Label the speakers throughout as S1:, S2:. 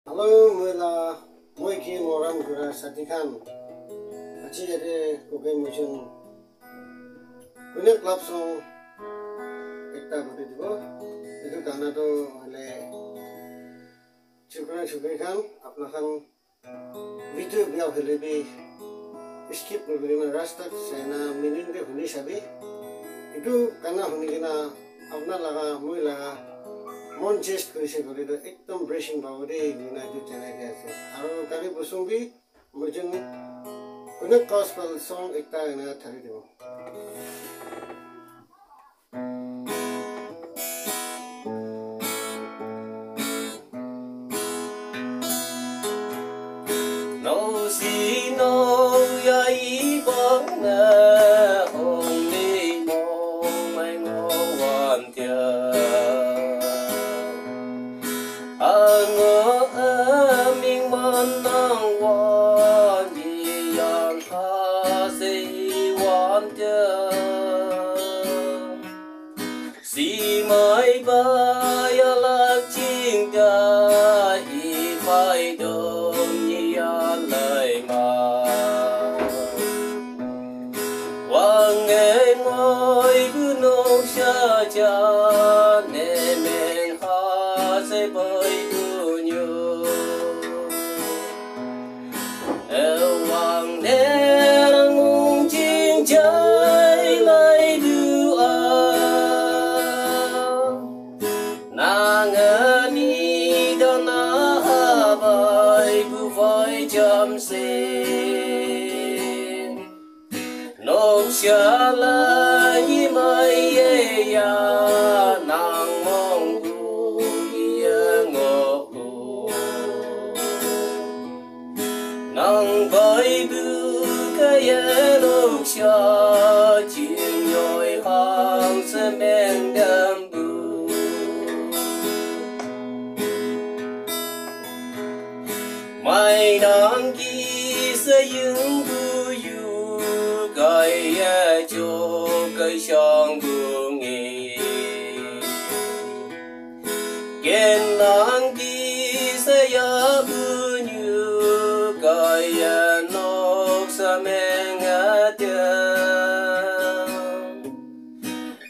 S1: Halo, moi ki moram gura satikan. Aci jadi koke musim kuning club song ekta budi dibo. Itu karena tuh oleh cukuran kan, apna kan video biar lebih skip berbeda rasta saya minin deh huni sabi. Itu karena huni kena apna laga moi laga মন চেষ্ট কৰিছে গলিটো একদম ব্ৰেচিং পাব দেই ইউনাইটেড তেনেকৈ আছে আৰু কালি বসুংবি মইজন কোনে কসপল সং একটা এনে থাকি দিব
S2: no si no ya i bong na hong ni mong mai ngo wan tia si mai ba ya la ching da i phai dom ni ya lai ma wang nghe ngồi bu no sha cha ne men ha se bơi bu nyu wang ne ngung ching chai lai du a nàng ni da na ha bai bu vai cham se nong sha la yi mai ye ya nàng mong bu ye ngo bu nàng bai bu ka ye nong sha chim nhoi hang se men dam bu mai nàng ki se yung bu yu gai ye cho gai shang bu ngi gen nàng ki se ya bu nyu gai ye nok sa men a tia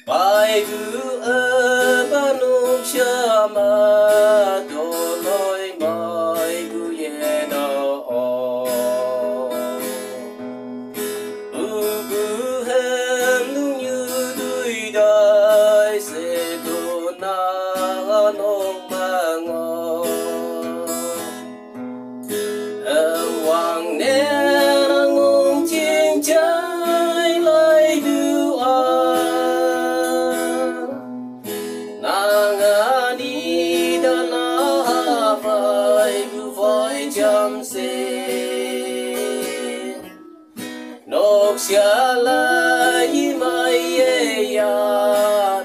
S2: bai bu a ba nok sha ma do loi mai bu ye na o bu bu hem nu như đuôi đai se do na nong ma ngo wang ne ngung ching chai lai du a nàng đi da na vai bu voi cham se nok sia la yi mai ye ya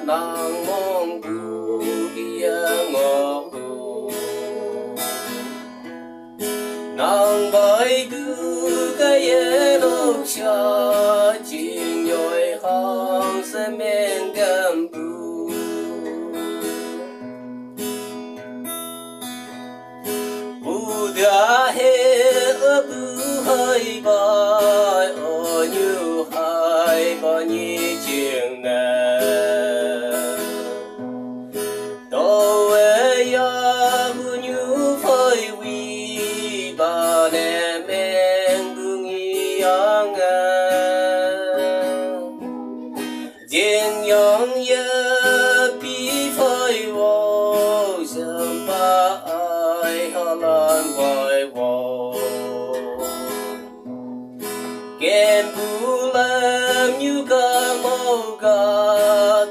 S2: nàng mong bu kia ngo bu nàng bai bu ka ye nok sia ching nhoi hang se men gam bu Buddha he bu hai bai o như hai ba ni chieng na do e ya bu như phai wi ba ne men bu ngi yang a jing yang ye pi phai wo sam ba ai ha lan vai wo ken bu lam như ca mâu ca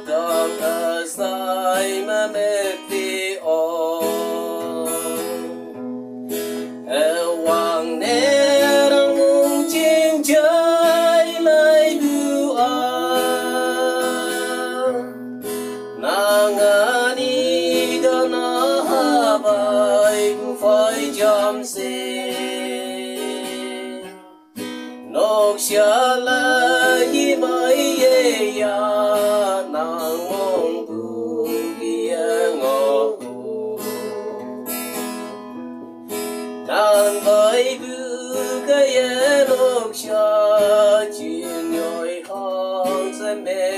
S2: tam ca sai ma me ti o wang ne rang mung ching chai lai du a nàng ni da na ha bai bu phai cham se nok sia la yi mai ye ya nàng mong bu kia ngo bu nàng với bưu cái lúc xa chỉ nhồi hong sẽ mê